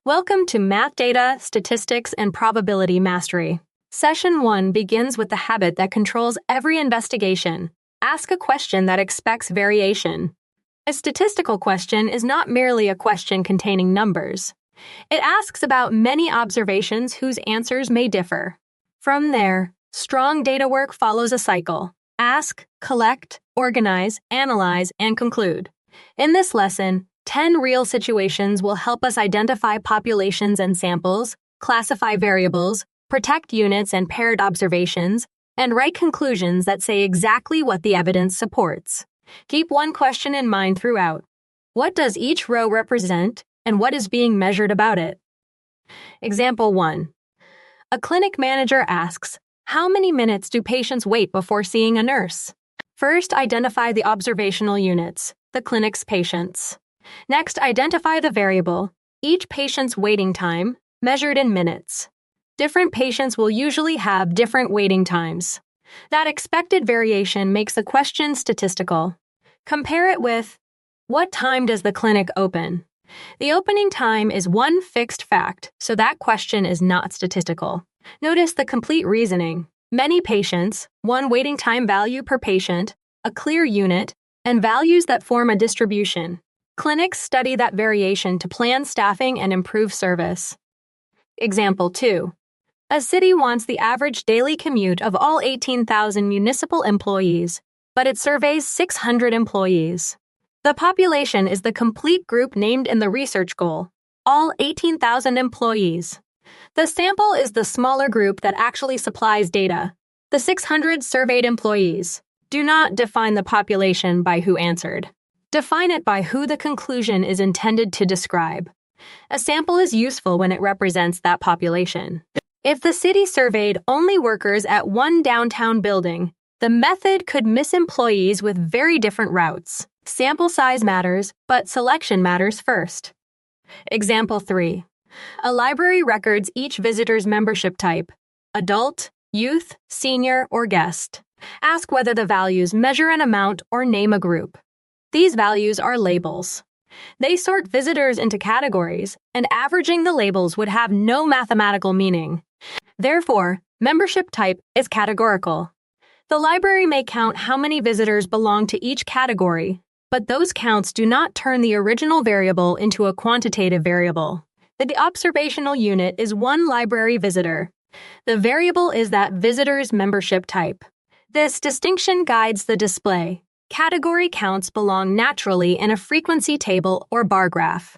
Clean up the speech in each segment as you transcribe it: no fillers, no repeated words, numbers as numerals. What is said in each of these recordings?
Welcome to Math Data, Statistics, and Probability Mastery. Session 1 begins with the habit that controls every investigation. Ask a question that expects variation. A statistical question is not merely a question containing numbers. It asks about many observations whose answers may differ. From there, strong data work follows a cycle. Ask, collect, organize, analyze, and conclude. In this lesson, 10 real situations will help us identify populations and samples, classify variables, protect units and paired observations, and write conclusions that say exactly what the evidence supports. Keep one question in mind throughout. What does each row represent, and what is being measured about it? Example 1. A clinic manager asks, how many minutes do patients wait before seeing a nurse? First, identify the observational units, the clinic's patients. Next, identify the variable, each patient's waiting time, measured in minutes. Different patients will usually have different waiting times. That expected variation makes the question statistical. Compare it with, what time does the clinic open? The opening time is one fixed fact, so that question is not statistical. Notice the complete reasoning. Many patients, one waiting time value per patient, a clear unit, and values that form a distribution. Clinics study that variation to plan staffing and improve service. Example 2. A city wants the average daily commute of all 18,000 municipal employees, but it surveys 600 employees. The population is the complete group named in the research goal, all 18,000 employees. The sample is the smaller group that actually supplies data, the 600 surveyed employees. Do not define the population by who answered. Define it by who the conclusion is intended to describe. A sample is useful when it represents that population. If the city surveyed only workers at one downtown building, the method could miss employees with very different routes. Sample size matters, but selection matters first. Example 3. A library records each visitor's membership type: adult, youth, senior, or guest. Ask whether the values measure an amount or name a group. These values are labels. They sort visitors into categories, and averaging the labels would have no mathematical meaning. Therefore, membership type is categorical. The library may count how many visitors belong to each category, but those counts do not turn the original variable into a quantitative variable. The observational unit is one library visitor. The variable is that visitor's membership type. This distinction guides the display. Category counts belong naturally in a frequency table or bar graph.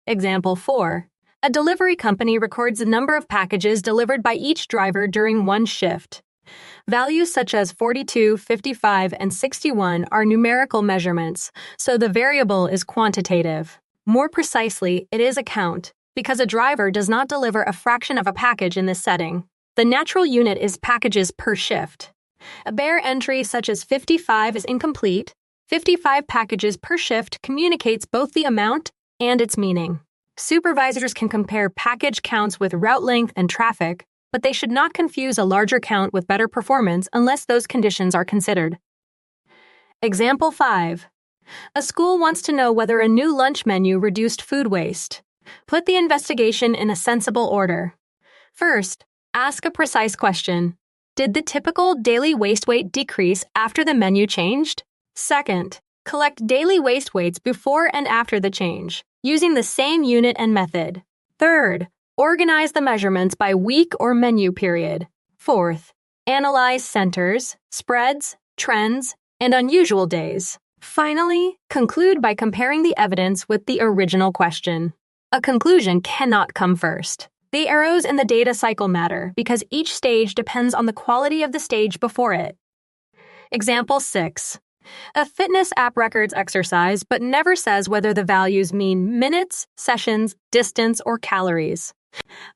Example 4. A delivery company records the number of packages delivered by each driver during one shift. Values such as 42, 55, and 61 are numerical measurements, so the variable is quantitative. More precisely, it is a count, because a driver does not deliver a fraction of a package in this setting. The natural unit is packages per shift. A bare entry such as 55 is incomplete. 55 packages per shift communicates both the amount and its meaning. Supervisors can compare package counts with route length and traffic, but they should not confuse a larger count with better performance unless those conditions are considered. Example 5. A school wants to know whether a new lunch menu reduced food waste. Put the investigation in a sensible order. First, ask a precise question. Did the typical daily waste weight decrease after the menu changed? Second, collect daily waste weights before and after the change, using the same unit and method. Third, organize the measurements by week or menu period. Fourth, analyze centers, spreads, trends, and unusual days. Finally, conclude by comparing the evidence with the original question. A conclusion cannot come first. The arrows in the data cycle matter because each stage depends on the quality of the stage before it. Example 6. A fitness app records exercise but never says whether the values mean minutes, sessions, distance, or calories.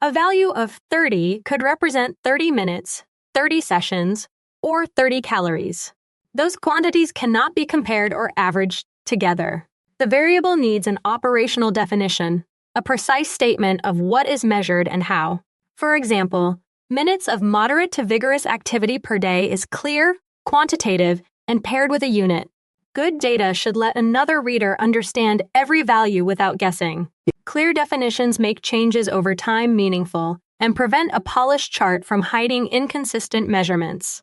A value of 30 could represent 30 minutes, 30 sessions, or 30 calories. Those quantities cannot be compared or averaged together. The variable needs an operational definition, a precise statement of what is measured and how. For example, minutes of moderate to vigorous activity per day is clear, quantitative, and paired with a unit. Good data should let another reader understand every value without guessing. Clear definitions make changes over time meaningful and prevent a polished chart from hiding inconsistent measurements.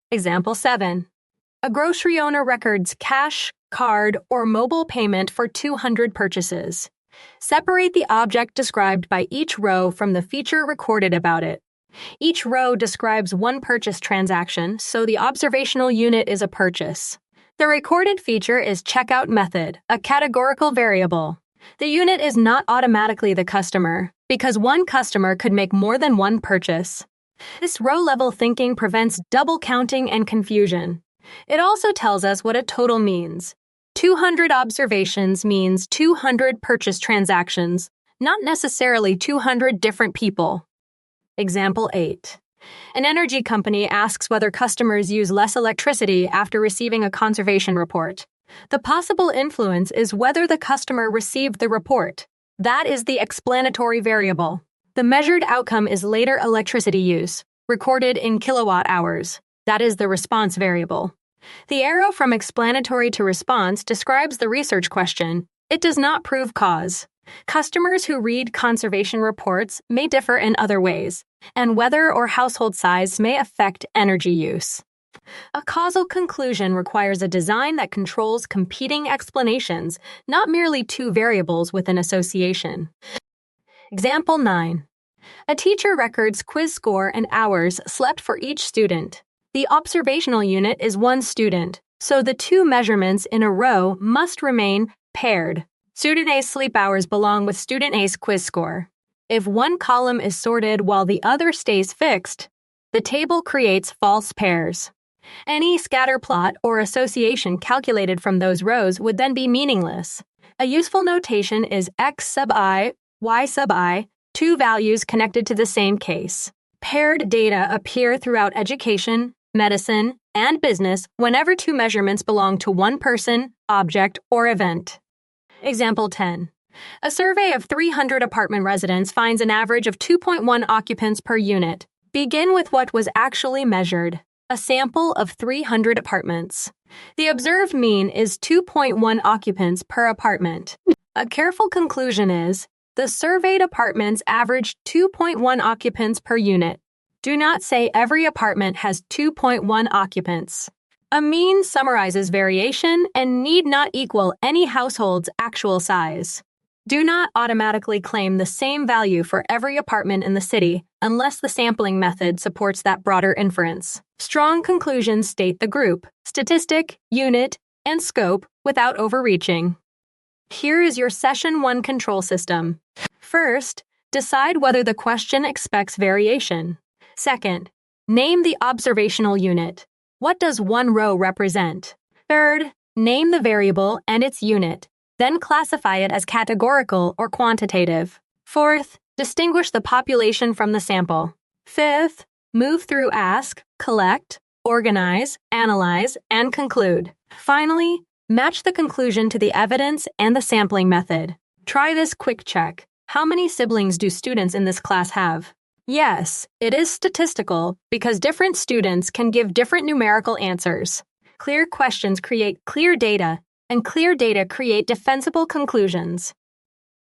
Example 7. A grocery owner records cash, card, or mobile payment for 200 purchases. Separate the object described by each row from the feature recorded about it. Each row describes one purchase transaction, so the observational unit is a purchase. The recorded feature is checkout method, a categorical variable. The unit is not automatically the customer, because one customer could make more than one purchase. This row-level thinking prevents double counting and confusion. It also tells us what a total means. 200 observations means 200 purchase transactions, not necessarily 200 different people. Example 8. An energy company asks whether customers use less electricity after receiving a conservation report. The possible influence is whether the customer received the report. That is the explanatory variable. The measured outcome is later electricity use, recorded in kilowatt hours. That is the response variable. The arrow from explanatory to response describes the research question. It does not prove cause. Customers who read conservation reports may differ in other ways, and weather or household size may affect energy use. A causal conclusion requires a design that controls competing explanations, not merely two variables with an association. Example 9. A teacher records quiz score and hours slept for each student. The observational unit is one student, so the two measurements in a row must remain paired. Student A's sleep hours belong with Student A's quiz score. If one column is sorted while the other stays fixed, the table creates false pairs. Any scatter plot or association calculated from those rows would then be meaningless. A useful notation is x sub I, y sub I, two values connected to the same case. Paired data appear throughout education, medicine, and business whenever two measurements belong to one person, object, or event. Example 10. A survey of 300 apartment residents finds an average of 2.1 occupants per unit. Begin with what was actually measured, a sample of 300 apartments. The observed mean is 2.1 occupants per apartment. A careful conclusion is, the surveyed apartments averaged 2.1 occupants per unit. Do not say every apartment has 2.1 occupants. A mean summarizes variation and need not equal any household's actual size. Do not automatically claim the same value for every apartment in the city unless the sampling method supports that broader inference. Strong conclusions state the group, statistic, unit, and scope without overreaching. Here is your Session 1 control system. First, decide whether the question expects variation. Second, name the observational unit. What does one row represent? Third, name the variable and its unit. Then classify it as categorical or quantitative. Fourth, distinguish the population from the sample. Fifth, move through ask, collect, organize, analyze, and conclude. Finally, match the conclusion to the evidence and the sampling method. Try this quick check. How many siblings do students in this class have? Yes, it is statistical because different students can give different numerical answers. Clear questions create clear data, and clear data create defensible conclusions.